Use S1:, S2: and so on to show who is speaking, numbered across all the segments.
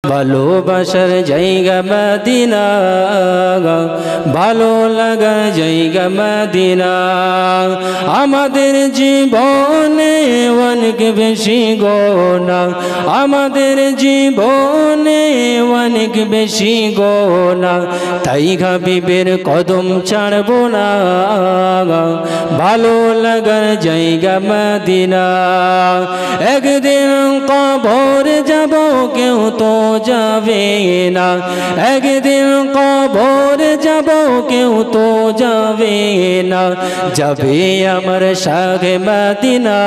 S1: ভালোবাসার জায়গা মদিনা ভালো লাগার জায়গা মদিনা আমাদের জীবনে অনেক বেশি গোনা আমাদের জীবনে অনেক বেশি গোনা তাই হাবিবের কদম ছাড়ব না ভালো লাগার জায়গা মদিনা একদিন কবর যাব কেউ তো যাবে না একদিন কবর যাব কেউ তো যাবে না যাবে আমার শাহে মদিনা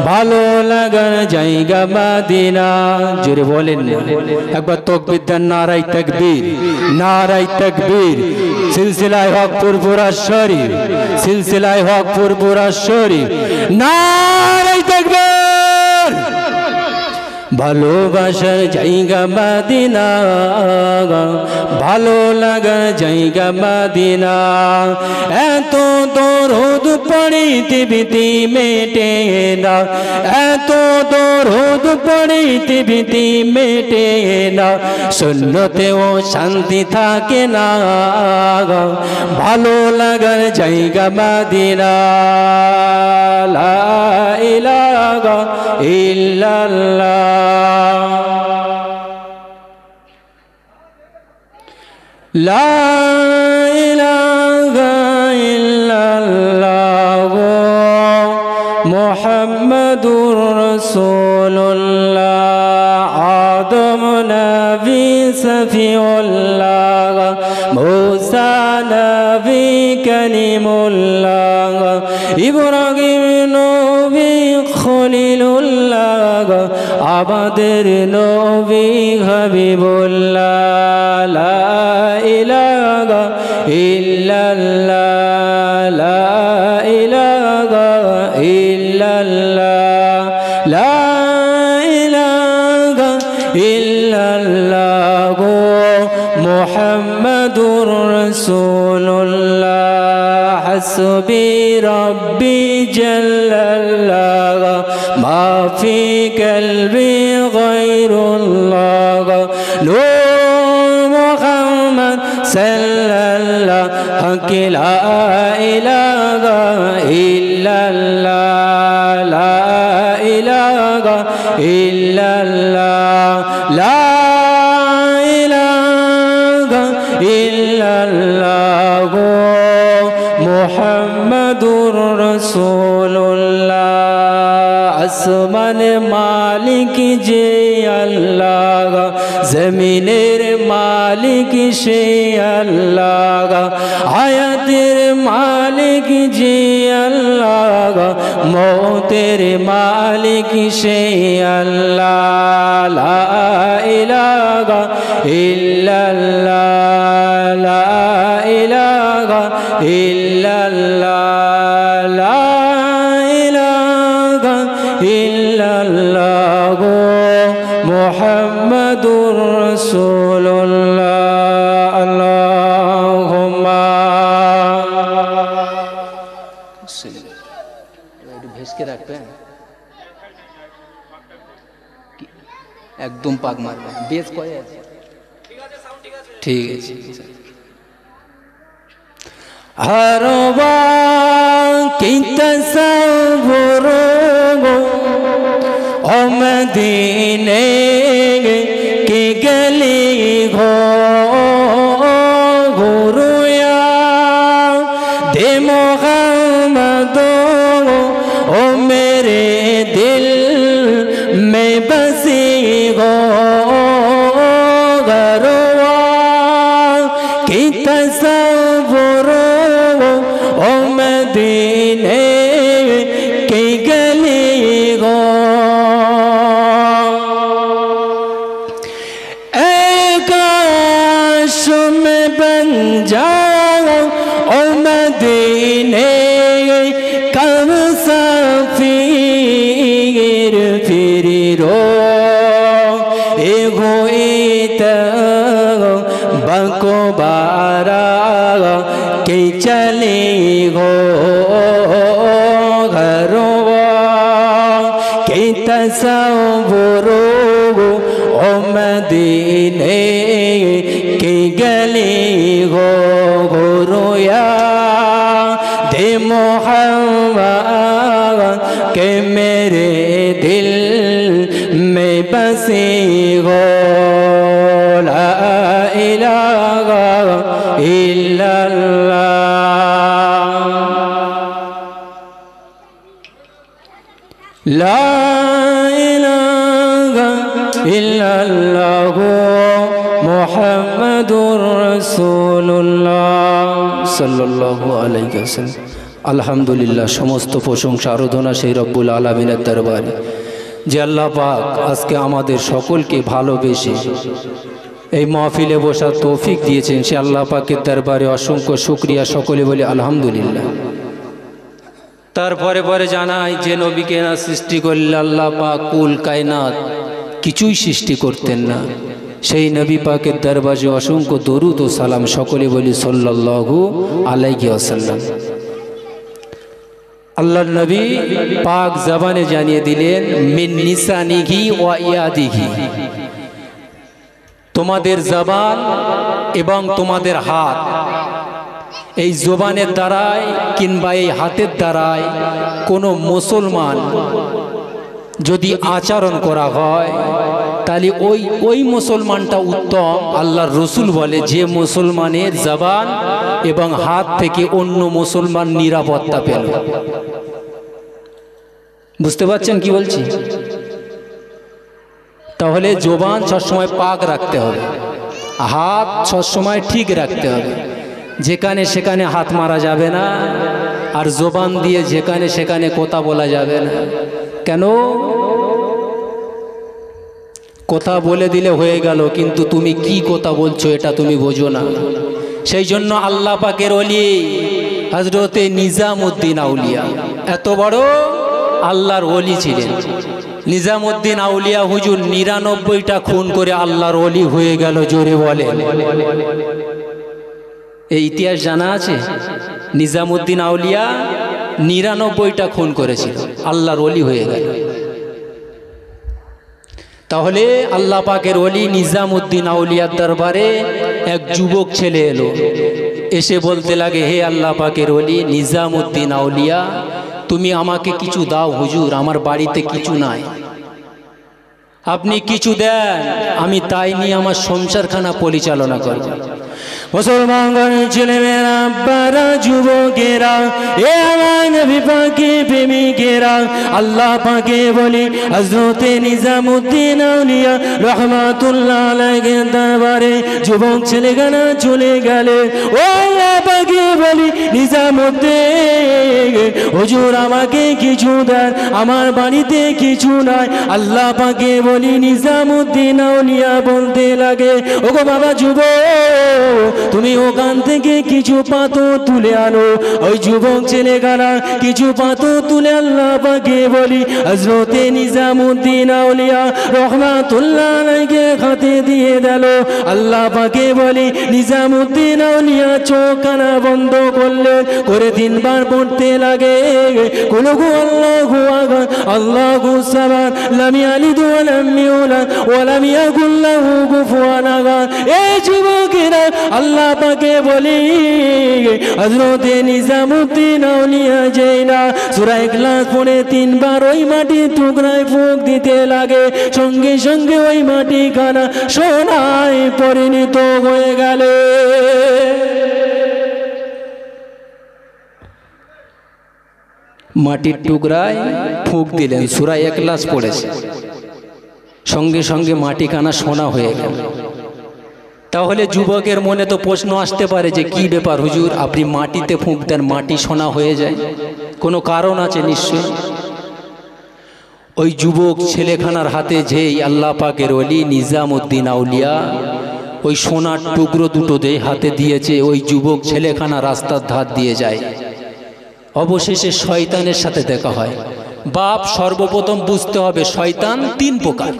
S1: ভালো লাগার জায়গা মদিনা জোরে বলেন একবার তাকবীর দেন নারায়ে তাকবীর নারায়ে তাকবীর সিলসিলায়ে হক পুরপুরা শরীফ সিলসিলায়ে হক পুরপুরা শরীফ নারায়ে তাকবীর ভালোবাসার জায়গা মদিনা ভালো লাগার জায়গা মদিনা এত দরুদ পড়িতে বিতি মেটে না এত দরুদ পড়িতে বিতি মেটে না সুন্নতেও শান্তি থাকে না ভালো লাগার জায়গা মদিনা লা ইলাহা ইল্লাল্লাহ লা ইলাহা ইল্লাল্লাহ মুহাম্মাদুর রাসূলুল্লাহ আদম নবী সফিউল্লাহ মুসা নবী কালিমুল্লাহ ইব্রাহিম নবী খলিলুল্লাহ আমাদের নবী হাবিবুল্লাহ লা ইলাহা ইল্লাল্লাহ লা ইলাহা ইল্লাল্লাহ লা ইলাহা ইল্লাল্লাহ মুহাম্মাদুর রাসূলুল্লাহ হাসবি রব্বি জাল্লাল্লাহ মা ফি কলবি গায়রুল্লাহ নূর মুহাম্মদ সাল্লাল্লাহু লা ইলাহা ইল্লাল্লাহ লা ইলাহা ইল্লাল্লাহ লা ইলাহা ইল্লাল্লাহ মুহাম্মাদুর রাসূলুল্লাহ আসমান মালিক যে আল্লাহ জমিনের মালিক সে আল্লাহ হায়াতের মালিক যে আল্লাহ মৌতের মালিক সে আল্লাহ লা ইলাহা ইল্লাল্লাহ লা ইলাহা ইল্লাল্লাহ লা ইলাহা ইল্লাল্লাহ মুহাম্মাদুর রাসূলুল্লাহ আল্লাহুম্মা একটু ভেসকে রাখবেন একদম পাক মারবেন বেশ কয় আছে ঠিক আছে হরবা কি তসব্বুর ও মদিনে की गली हो गुरुया दे मोहम्मद ओ मेरे दिल में बसी हो गरुआ की तसव्वुर ओ मदीने की गली हो बन जाओ ओ मदीने कब सफीर फिर रो एगो इत बको बारा के चले गो घरों के तसव्वुर ओ मदीने की गली हो रोया दे मोहम्मद के मेरे दिल में बसी हो ला इलाहा इल्लल्लाह ला इलाहा इल्लल्लाह मुहम्मदुर रसूलुल्लाह सल्लल्लाहु अलैहि वसल्लम। আলহামদুলিল্লাহ, সমস্ত প্রশংসা আরাধনা সেই রব্বুল আলামিনের দরবারে যে আল্লাহ পাক আজকে আমাদের সকলকে ভালোবেসে এই মাহফিলে বসার তৌফিক দিয়েছেন। সে আল্লাহ পাকের দরবারে অসংখ্য শুকরিয়া। সকলে বলি আলহামদুলিল্লাহ। তারপরে পরে জানাই যে নবীকে না সৃষ্টি করলে আল্লাহ পাক কুল কায়নাত কিছুই সৃষ্টি করতেন না। সেই নবী পাকের দরবারে অসংখ্য দরুদ ও সালাম। সকলে বলি সাল্লাল্লাহু আলাইহি ওয়াসাল্লাম। আল্লাহর নবী পাক জবানে জানিয়ে দিলেন মিন নিসানিহি ওয়া ইয়াদিহি, তোমাদের জবান এবং তোমাদের হাত, এই জবানের দ্বারাই কিংবা এই হাতের দ্বারাই কোনো মুসলমান যদি আচরণ করা হয় তাহলে ওই মুসলমানটা উত্তম। আল্লাহর রসুল বলে যে মুসলমানের জবান এবং হাত থেকে অন্য মুসলমান নিরাপত্তা পেল। বুঝতে পারছেন কি বলছি? তাহলে জবান সবসময় পাক রাখতে হবে, হাত সবসময় ঠিক রাখতে হবে, যেখানে সেখানে হাত মারা যাবে না, আর জবান দিয়ে যেখানে সেখানে কথা বলা যাবে না। কেন? কথা বলে দিলে হয়ে গেল, কিন্তু তুমি কি কথা বলছো এটা তুমি বোঝো না। সেই জন্য আল্লাহ পাকের ওলি হযরতে নিজামউদ্দিন আউলিয়া এত বড় আল্লাহর ওলি ছিলেন। নিজামউদ্দিন আউলিয়া হুজুর ৯৯টা খুন করে আল্লাহর ওলি হয়ে গেল। জোরে বলে, এই ইতিহাস জানা আছে? নিজামউদ্দিন আউলিয়া ৯৯টা খুন করেছিল, আল্লাহর ওলি হয়ে গেল। তাহলে আল্লাহ পাকের ওলি নিজামউদ্দিন আউলিয়ার দরবারে এক যুবক ছেলে এলো, এসে বলতে লাগে, হে আল্লাহ পাকের ওলি নিজামউদ্দিন আউলিয়া, তুমি আমাকে কিছু দাও হুজুর, আমার বাড়িতে কিছু নাই, আপনি কিছু দেন, আমি তাই নিয়ে আমার সংসারখানা পরিচালনা করব। মুসলমান ছেলেমেয়েরা, আব্বারা, যুবকেরা, এ আমার নবী পাকের প্রেমিকেরা, আল্লাহ পাকে বলি হযরতে নিজামউদ্দিন আউলিয়া রাহমাতুল্লাহ আলাইহির দরবারে যুবক ছেলেখানা চলে গেলে, ও আল্লাহ পাকে বলি নিজামউদ্দিন হুজুর আমাকে কিছু দেন, আমার বাড়িতে কিছু নাই। আল্লাহ পাকে বলি নিজামউদ্দিন আউলিয়া বলতে লাগে, ওগো বাবা যুবক, তুমি ওখান থেকে কিছু পাথর তুলে আনো। ওই যুবক ছেলেখানা কিছু পাথর তুলে আল্লাহ পাকে বলি হযরতে নিজামউদ্দিন আউলিয়া রাহমাতুল্লাহ আলাইহি হাতে দিয়ে দিল। আল্লাহ পাকে বলি নিজামউদ্দিন আউলিয়া চোখখানা বন্ধ করলেন, করে 3 বার পড়তে লাগে, কুলহু আল্লাহু আহাদ আল্লাহু সামাদ লাম ইয়ালিদ ওয়া লাম ইউলাদ ওয়া লাম ইয়াকুল লাহু কুফুয়ান আহাদ। এই যুবকেরা আল্লাহ পাকে বলি হযরতে নিজামউদ্দিন আউলিয়া যেনা সূরা ইখলাস পড়ে 3 বার ওই মাটির টুকরায় ফুঁক দিতে লাগে, সঙ্গে সঙ্গে ওই মাটি খানা সোনায় পরিণত হয়ে গেল। মাটির টুকরায় ফুঁক দিলেন, সূরা ইখলাস পড়েছে, সঙ্গে সঙ্গে মাটিখানা সোনা হয়ে গেল। তাহলে যুবকের মনে তো প্রশ্ন আসতে পারে যে কি ব্যাপার হুজুর, আপনি মাটিতে ফুঁক দেন, মাটি সোনা হয়ে যায়, কোনো কারণ আছে নিশ্চয়। ওই যুবক ছেলেখানার হাতে যেই আল্লাহ পাকের ওলি নিজামউদ্দিন আউলিয়া ওই সোনার টুকরো দুটো দিয়ে হাতে দিয়েছে, ওই যুবক ছেলেখানা রাস্তার ধার দিয়ে যায়। অবশেষে শয়তানের সাথে দেখা হয়। বাপ সর্বপ্রথম বুঝতে হবে শয়তান 3 প্রকার।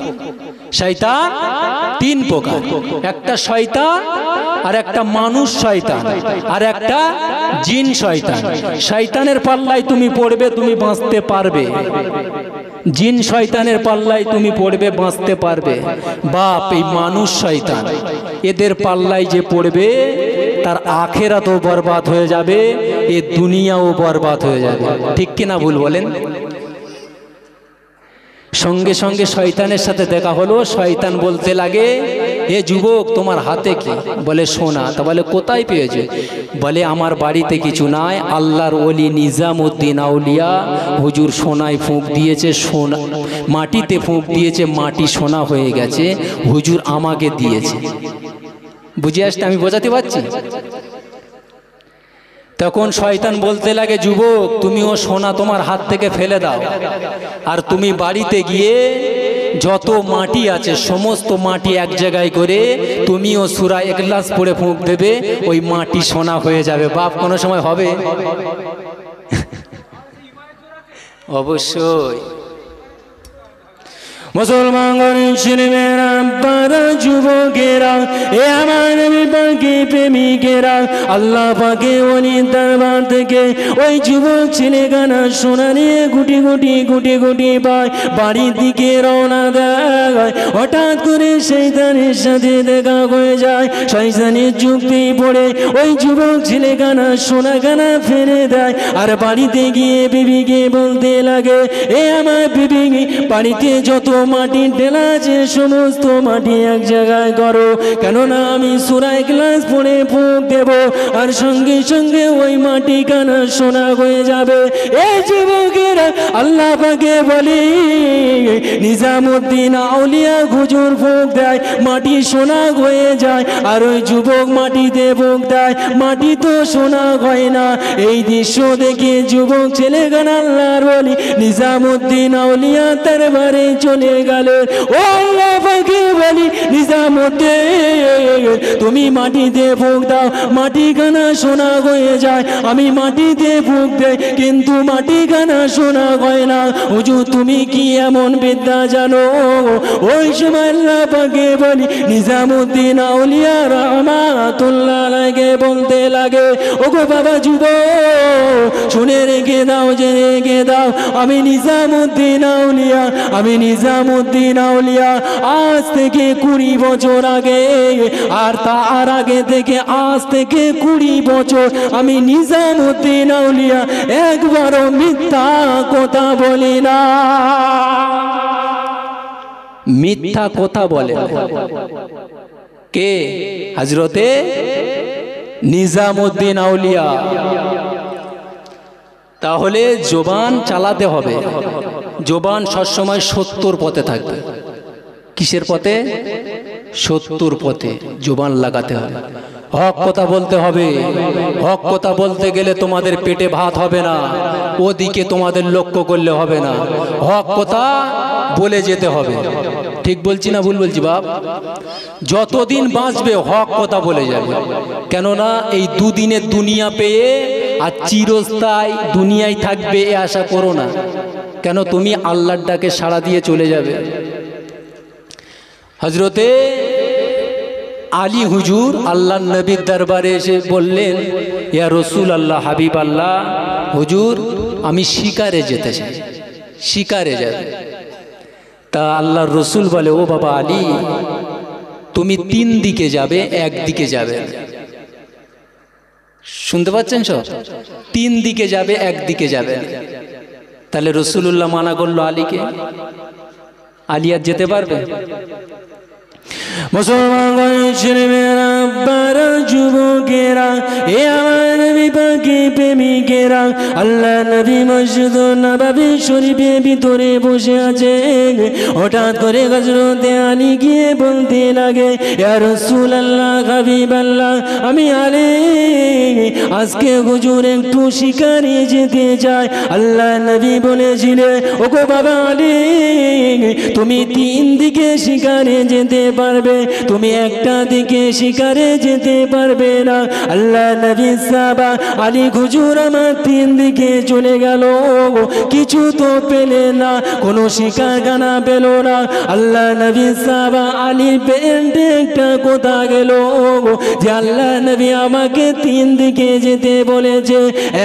S1: শয়তান 3 প্রকার, একটা শয়তান, আর একটা মানুষ শয়তান, আর একটা জিন শয়তান। শয়তানের পাল্লায় তুমি পড়বে, তুমি বাঁচতে পারবে জিন শয়তানের পাল্লায় তুমি পড়বে, বাঁচতে পারবে। বাপ, এই মানুষ শয়তান, এদের পাল্লায় যে পড়বে তার আখেরাতও বরবাদ হয়ে যাবে, এ দুনিয়াও বরবাদ হয়ে যাবে। ঠিক কিনা ভুল বলেন? সঙ্গে সঙ্গে শয়তানের সাথে দেখা হলো। শয়তান বলতে লাগে, এ যুবক তোমার হাতে কি? বলে সোনা। তা বলে কোথায় পেয়েছে? বলে আমার বাড়িতে কিছু নাই, আল্লাহর ওলি নিজামউদ্দিন আউলিয়া হুজুর সোনায় ফুঁক দিয়েছে, সোনা মাটিতে ফুঁক দিয়েছে, মাটি সোনা হয়ে গেছে, হুজুর আমাকে দিয়েছে। বুঝে আসতে আমি বোঝাতে পারছি? তখন শয়তান বলতে লাগে, যুবক তুমিও সোনা তোমার হাত থেকে ফেলে দাও, আর তুমি বাড়িতে গিয়ে যত মাটি আছে সমস্ত মাটি এক জায়গায় করে তুমিও সূরা ইখলাস পড়ে ফুঁক দেবে, ওই মাটি সোনা হয়ে যাবে। বাপ, কোনো সময় হবে? অবশ্যই। মুসলমান ছেলেমেয়েরা, বারা যুবকেরা, এ আমার নবী পাকের প্রেমিকেরা, আল্লাহ পাকের ওলির দরবার থেকে ওই যুবক ছেলেখানা সোনা নিয়ে গুটি গুটি পায় বাড়ির দিকে রওনা দেয়। হঠাৎ করে শয়তানের সাথে দেখা হয়ে যায়। শয়তানের যুক্তি পড়ে ওই যুবক ছেলেখানা সোনাখানা ফেলে দেয়, আর বাড়িতে গিয়ে বিবিকে বলতে লাগে, এ আমার বিবি, বাড়িতে যত মাটি ঢেলা আছে সমস্ত মাটি এক জায়গায় করো, কেননা আমি সূরা ইখলাস পড়ে ফুঁক দেব, আর সঙ্গে সঙ্গে ওই মাটি কানা সোনা হয়ে যাবে। এই যুবকেরা আল্লাহ পাকে বলি নিজামউদ্দিন আউলিয়া হুজুর ফুঁক দেয়, মাটি সোনা হয়ে যায়, আর ওই যুবক মাটিতে ফুঁক দেয়, মাটি তো সোনা হয় না। এই দৃশ্য দেখে যুবক ছেলেখানা আল্লাহর ওলি নিজামউদ্দিন আউলিয়া দরবারে চলে গেল। ও আল্লাহ পাকে বলি নিজামউদ্দিন, তুমি মাটিতে ফুঁক দাও, মাটিখানা সোনা হয়ে যায়। আমি মাটিতে ফুঁক দেই, কিন্তু মাটিখানা সোনা হয় না। হুজুর তুমি কি এমন বিদ্যা জানো? ওই সময় আল্লাহ পাকে বলি নিজামউদ্দিন আউলিয়া রাহমাতুল্লাহ আলাইহি বলতে লাগে, ওগো বাবা যুবক, শুনে রেখে দাও, জেনে রেখে দাও, আমি নিজামউদ্দিন আউলিয়া, আমি নিজামউদ্দিন আউলিয়া আজ থেকে 20 বছর আগে, আর তার আগে থেকে আজ থেকে 20 বছর আমি নিজামউদ্দিন আউলিয়া একবারও মিথ্যা কথা বলি না। মিথ্যা কথা বলে কে? হযরতে নিজামউদ্দিন আউলিয়া। তাহলে জবান চালাতে হবে, জবান সবসময় সত্যর পথে থাকবে। কিসের পথে? সত্যর পথে জবান লাগাতে হবে, হক কথা বলতে হবে। হক কথা বলতে গেলে তোমাদের পেটে ভাত হবে না, ওদিকে তোমাদের লক্ষ্য করলে হবে না, হক কথা বলে যেতে হবে। ঠিক বলছি না ভুল বলছি বাপ? যতদিন বাঁচবে হক কথা বলে যাবে, কেননা এই দুদিনের দুনিয়া পেয়ে আর চিরস্থায়ী দুনিয়ায় থাকবে এ আশা করো না, কেন তুমি আল্লাহর ডাকে সাড়া দিয়ে চলে যাবে। হযরতে আলী হুজুর আল্লাহর নবীর দরবারে এসে বললেন, ইয়া রাসূল আল্লাহ, হাবিব আল্লাহ, হুজুর আমি শিকারে যেতে চাই, শিকারে যাবে। তা আল্লাহর রসুল বলে, ও বাবা আলী, তুমি 3 দিকে যাবে, একদিকে যাবে। শুনতে পাচ্ছেন সব? 3 দিকে যাবে, একদিকে যাবে। তাহলে রাসূলুল্লাহ মানা করলো আলীকে, আলী আর যেতে পারবে? মুসলমান ছেলেমেয়েরা, বারা যুবকেরা, এ আমার নবী পাকের প্রেমিকেরা, আল্লাহ নবী মসজিদ নববী শরীফের ভিতরে বসে আছে। হঠাৎ করে হযরতে আলী গিয়ে বলতে লাগে, ইয়া রাসূলুল্লাহ, হাবিবাল্লাহ, আমি আলী আজকে হুজুর একটু শিকারে যেতে চাই। আল্লাহ নবী বলেছিলেন, ওগো বাবা আলী, তুমি 3 দিকে শিকারে যেতে পারবে, তুমি একটা দিকে শিকারে ছেড়ে যেতে পারবে না। আল্লাহ নবী সাহাবা আলী হুজুর আমার 3 দিকে চলে গেল, কিছু তো পেলে না, কোনো শিকারখানা পেল না। আল্লাহ নবী সাহাবা আলীর পেটে একটা কথা গেল যে আল্লাহ নবী আমাকে 3 দিকে যেতে বলেছে,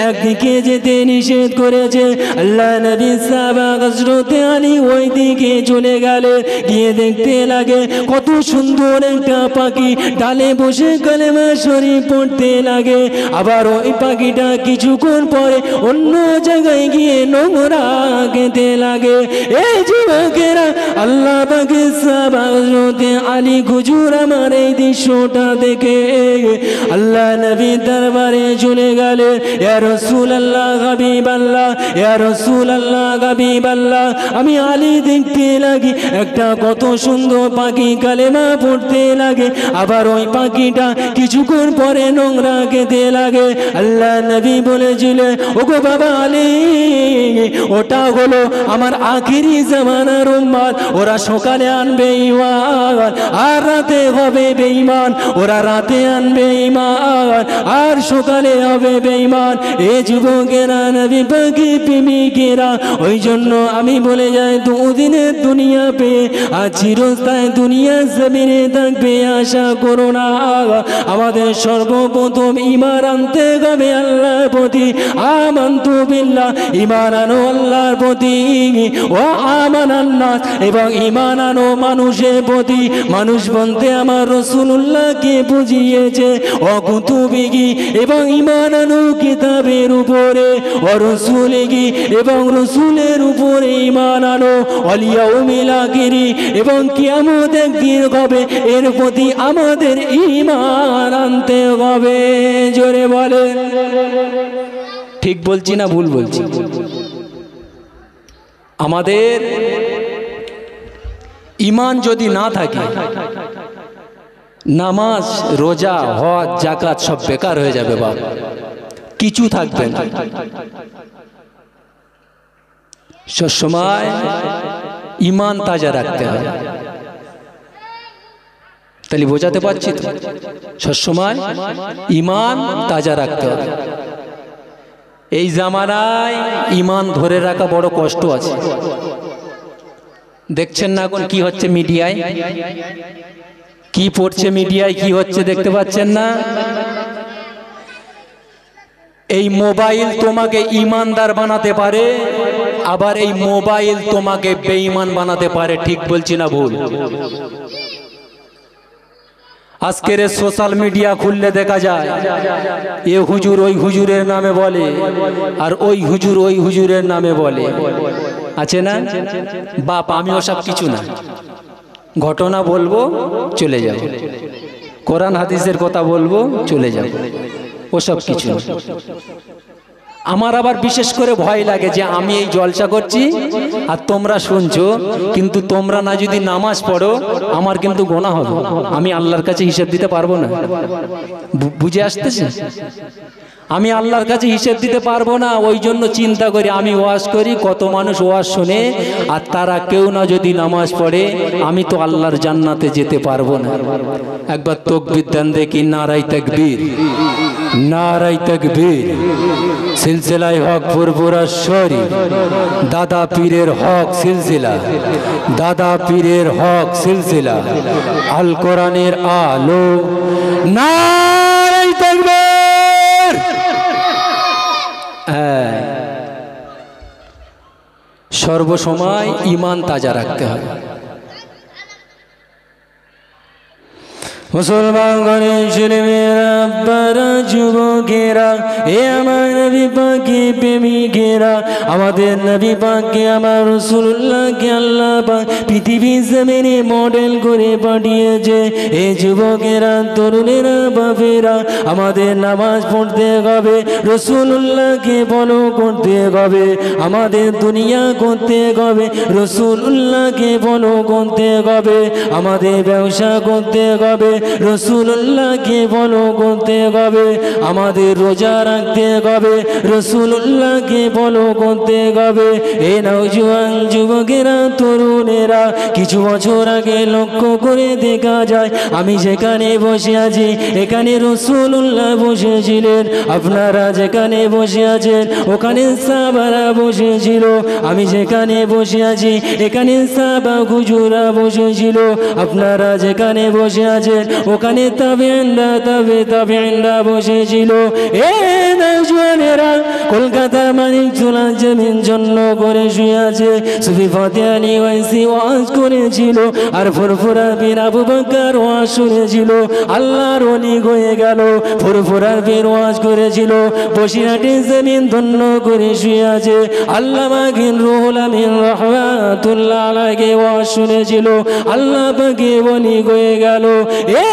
S1: একদিকে যেতে নিষেধ করেছে। আল্লাহ নবী সাহাবা হযরতে আলী ওই দিকে চলে গেলে, গিয়ে দেখতে লাগে কত সুন্দর একটা পাখি ডালে বসে কালেমা শরীফ পড়তে লাগে। আবার ওই পাখিটা কিছুক্ষণ পরে অন্য জায়গায় গিয়ে নোংরা খেতে লাগে। এই যুবকেরা, আল্লাহ পাকের সাহাবা হযরতে আলী হুজুর আমার এই দৃশ্যটা দেখে আল্লাহ নবীর দরবারে চলে গেলেন। ইয়া রাসূলুল্লাহ হাবিবাল্লাহ, ইয়া রাসূলুল্লাহ হাবিবাল্লাহ, আমি আলী দেখতে লাগি একটা কত সুন্দর পাখি কালেমা পড়তে লাগে, আবার ওই পাখিটা কিছুক্ষণ পরে নোংরা খেতে লাগে। আল্লাহ নবী বলেছিলেন, ওগো বাবা আলী, ওটা হলো আমার আখিরি জামানার উম্মত, ওরা সকালে আনবে ঈমান আর রাতে হবে বেঈমান, ওরা রাতে আনবে ঈমান আর সকালে হবে বেঈমান। এ যুবকেরা, নবী পাকের প্রেমিকেরা, ওই জন্য আমি বলে যাই দুদিনের দুনিয়া পেয়ে আর চিরস্থায়ী দুনিয়া জমিনে থাকবে আশা করো না। আমাদের সর্বপ্রথম ঈমান আনতে হবে আল্লাহর প্রতি। আমানতু বিল্লাহ, ঈমান আনো আল্লাহর প্রতি, ও আমানান নাস, এবং ঈমান আনো মানুষের প্রতি। মানুষ বলতে আমার রাসূলুল্লাহকে বুঝিয়েছে, ও কুতুবিহি, এবং ঈমান আনো কিতাবের উপরে, ও রাসূলিহি, এবং রাসূলের উপরে ঈমান আনো, ওয়াল ইয়াউমিল আখির, এবং কিয়ামত একদিন হবে, এর প্রতি আমাদের ঈমান আনতে হবে। জোরে বলে, ঠিক বলছি না ভুল বলছি? আমাদের ঈমান যদি না থাকে, নামাজ, রোজা, হজ, যাকাত সব বেকার হয়ে যাবে বাবা, কিছু থাকবে না। সবসময় ঈমান তাজা রাখতে হবে। তাহলে বোঝাতে পারছি তো? সবসময় ঈমান তাজা রাখতে হবে। এই জামানায় ঈমান ধরে রাখা বড় কষ্ট আছে। দেখছেন না এখন কি হচ্ছে মিডিয়ায়, কি পড়ছে মিডিয়ায়, কি হচ্ছে দেখতে পাচ্ছেন না? এই মোবাইল তোমাকে ঈমানদার বানাতে পারে, আবার এই মোবাইল তোমাকে বেঈমান বানাতে পারে। ঠিক বলছি না ভুল? আজকের সোশ্যাল মিডিয়া খুললে দেখা যায় এ হুজুর ওই হুজুরের নামে বলে, আর ওই হুজুর ওই হুজুরের নামে বলে, আছে না? বাপ, আমি ওসব কিছু না, ঘটনা বলবো চলে যাব, কোরআন হাদিসের কথা বলবো চলে যাব, ওসব কিছু না। আমার আবার বিশেষ করে ভয় লাগে যে আমি এই জলসা করছি আর তোমরা শুনছো, কিন্তু তোমরা না যদি নামাজ পড়ো আমার কিন্তু গুনাহ হবে, আমি আল্লাহর কাছে হিসাব দিতে পারবো না। বুঝে আসতেছে? আমি আল্লাহর কাছে হিসেব দিতে পারবো না। ওই জন্য চিন্তা করি, আমি ওয়াজ করি, কত মানুষ ওয়াজ শোনে, আর তারা কেউ না যদি নামাজ পড়ে আমি তো আল্লাহর জান্নাতে যেতে পারবো না। একবার তাকবীর দেন দেখি, নারায়ে তাকবীর, নারায়ে তাকবীর। সিলসিলায়ে হক ফুরফুরা শরীফ, দাদা পীরের হক সিলসিলা, দাদা পীরের হক সিলসিলা, আল কোরআনের আলো, নারায়ে তাকবীর। সর্বসময় ঈমান তাজা রাখতে হবে। মুসলমান গণের ছেলেমেয়েরা, আব্বারা, যুবকেরা, এ আমার নবী পাকের প্রেমিকেরা, আমাদের নবী পাককে, আমার রাসূলুল্লাহকে আল্লাহ পাক পৃথিবীর জমিনে মডেল করে পাঠিয়েছে। এ যুবকেরা, তরুণেরা, বাপেরা, আমাদের নামাজ পড়তে হবে, রাসূলুল্লাহকে ফলো করতে হবে, আমাদের দুনিয়া করতে হবে, রাসূলুল্লাহকে ফলো করতে হবে, আমাদের ব্যবসা করতে হবে, হবে, রসুল্লাহকে ফলো করতে হবে, আমাদের রোজা রাখতে হবে, রসুল্লাহকে ফলো করতে হবে। এ নওজোয়ান যুবকেরা, তরুণেরা, কিছু বছর আগে লক্ষ্য করে দেখা যায় আমি যেখানে বসে আছি এখানে রসুল্লাহ বসেছিলেন, আপনারা যেখানে বসে আছেন ওখানে সাহাবারা বসেছিল, আমি যেখানে বসে আছি এখানে সাহাবা হুজুরা বসেছিল, আপনারা যেখানে বসে আছেন ওখানে তাবেঈনরা বসেছিল। এ নওজোয়ানেরা, কলকাতার মানিকতলা জমিন জন্য করে শুয়ে আছে, সুফি ফতেহ আলী ওয়াইসি ওয়াজ করেছিল, আর ফুরফুরা বিন আবু বকর ওয়াজ শুনেছিল, আল্লাহর ওলি হয়ে গেল। ফুরফুরা বিন ওয়াজ করেছিল, বসিরহাটের জমিন ধন্য করে শুয়ে আছে, আল্লামা গিন রুহুল আমিন রাহমাতুল্লাহ আলাইহি ওয়াজ শুনেছিল, আল্লাহ পাকে ওলি হয়ে গেল। এ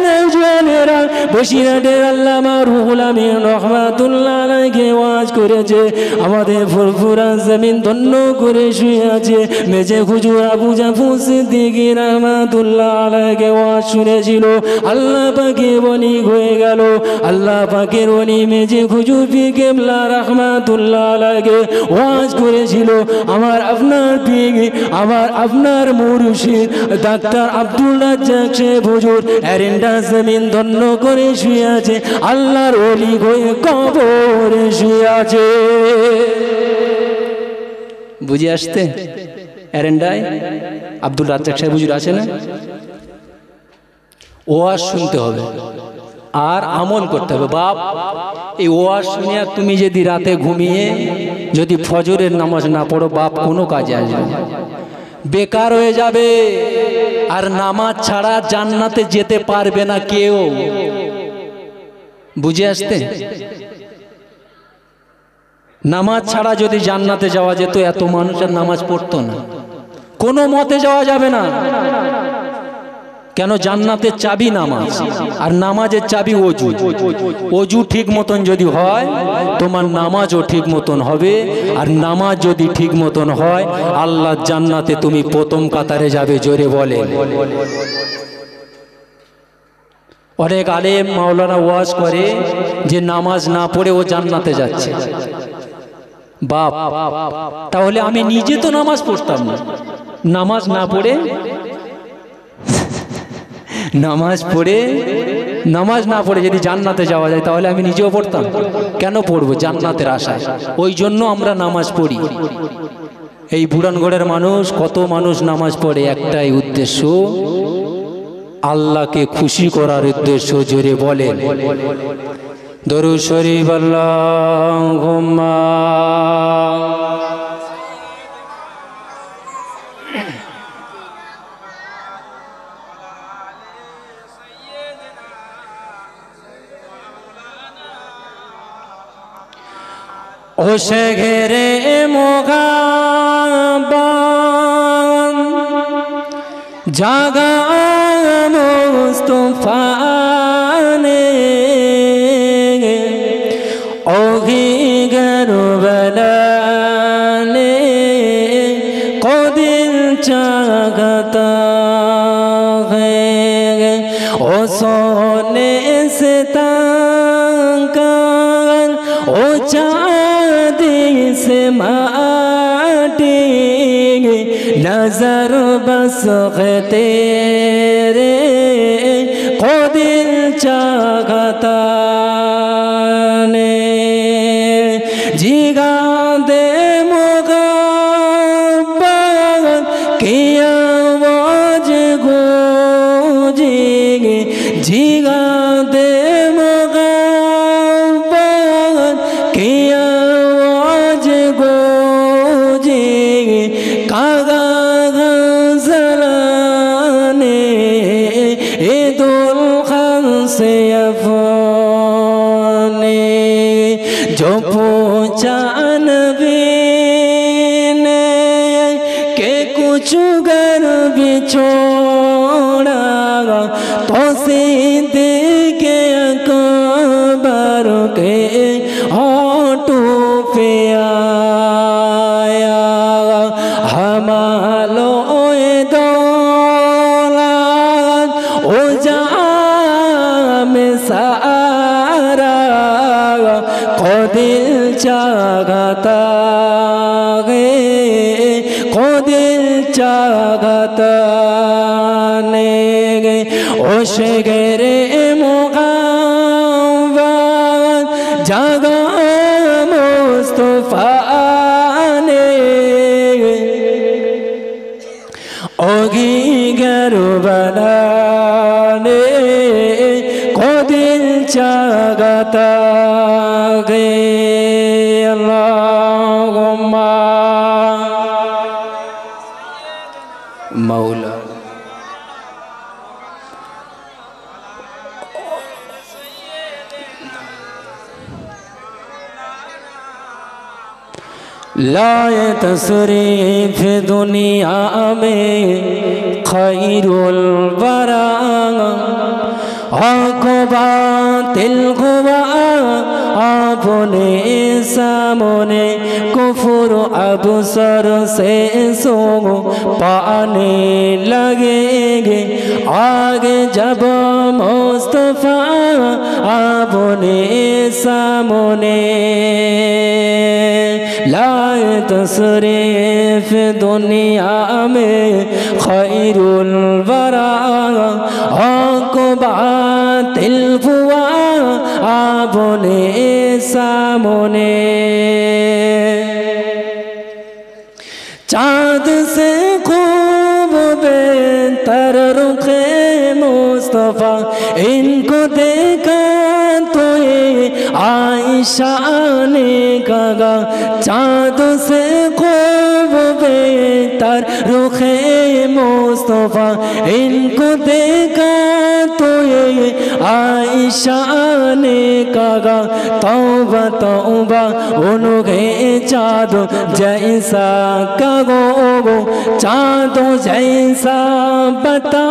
S1: নওজোয়ানেরা, বসিরহাটের আল্লামা রুহুল আমিন রাহমাতুল্লাহ আলাইহি ওয়াজ করেছে, আমাদের ফুরফুরা জমিন ধন্য করে শুয়ে আছে, মেজে হুজুর আবু জাফর সিদ্দিকী রাহমাতুল্লাহ আলাইহি ওয়াজ শুনেছিল, আল্লাহ পাকে ওলি হয়ে গেল। আল্লাহ পাকের ওলি মেজে হুজুর পীর কেবলা রাহমাতুল্লাহ আলাইহি ওয়াজ করেছিল, আমার আপনার পীর, আমার আপনার মুর্শিদ ডাক্তার আব্দুল রাজ্জাক সাহেব হুজুর এরেন্ডা জমিন ধন্য করে শুয়ে আছে, আল্লাহর ওলি হয়ে কবরে শুয়ে আছে। বুঝে আসতে? এরেন্ডায় আব্দুল রাজ্জাক সাহেব হুজুর আছে না? ওয়াজ শুনতে হবে আর আমল করতে হবে। বাপ, এই ওয়াজ শুনিয়া তুমি যদি রাতে ঘুমিয়ে যদি ফজরের নামাজ না পড়ো, বাপ কোনো কাজে আসবে না, বেকার হয়ে যাবে। আর নামাজ ছাড়া জান্নাতে যেতে পারবে না কেউ। বুঝে আসতে? নামাজ ছাড়া যদি জান্নাতে যাওয়া যেত, এত মানুষের নামাজ পড়তো না, কোনো মতে যাওয়া যাবে না। কেন? জান্নাতের চাবি নামাজ, আর নামাজের চাবি ওযু। ওযু ঠিক মতন যদি হয়, তোমার নামাজও ঠিক মতন হবে, আর নামাজ যদি ঠিক মতন হয়, আল্লাহ জান্নাতে তুমি প্রথম কাতারে যাবে। জোরে বলে। অনেক আলেম মাওলানা ওয়াজ করে যে নামাজ না পড়ে ও জান্নাতে যাচ্ছে। বাপ, তাহলে আমি নিজে তো নামাজ পড়তাম না, নামাজ না পড়ে যদি জান্নাতে যাওয়া যায়, তাহলে আমি নিজেও পড়তাম। কেন পড়বো? জান্নাতের আশায়। ওই জন্য আমরা নামাজ পড়ি। এই বুড়ানগড়ের মানুষ, কত মানুষ নামাজ পড়ে, একটাই উদ্দেশ্য, আল্লাহকে খুশি করার উদ্দেশ্য। জোরে বলেন দরুদ শরীফ। আল্লাহুম্মা ও শেখেরে মোগাবান জাগা মুস্তফানে ওহি গরবলানে কদিন চাগতা है ओ सोने से तंकर ओ चांदी से माटी नजर बस है तेरे को दिल चाहता ने जिगा दे मोहब्बत की आवाज गूंजेगी जिगा दे मोहब्बत की आवाज गूंजेगी कागा गज़लाने ए दुल्हन से अफाने जो पूछा नबी ने के कुछ घर भी छोड़ा तो सीधे के अकबर के होठों पे आया हमालो दौलत ओ जा ओशगरे मुग़व्वद जगा मुस्तफ़ा ने ओगी करबला ने को दिल चाहता गे अल्लाहुम्मा मौला लाए तशरीफ दुनिया में खैरुल वरा अक़बा तिल गुवा आपने सामने कुफर अबसर से सो पाने लगेंगे आगे जब मुस्तफ़ा आपने सामने लाए तशरीफ दुनिया में खैरुल वरा अक़बा तिल गुवा आपने सामने चाँद से खूब बेहतर रुखे मुस्तफ़ा इनको देखा तो ये आयशा ने कहा चाँद से खूब बेहतर रुखे मुस्तफ़ा इनको देखा तो ये आयशा ने कहा तौबा तौबा उनके चाँद जैसा कहो चाँद जैसा बता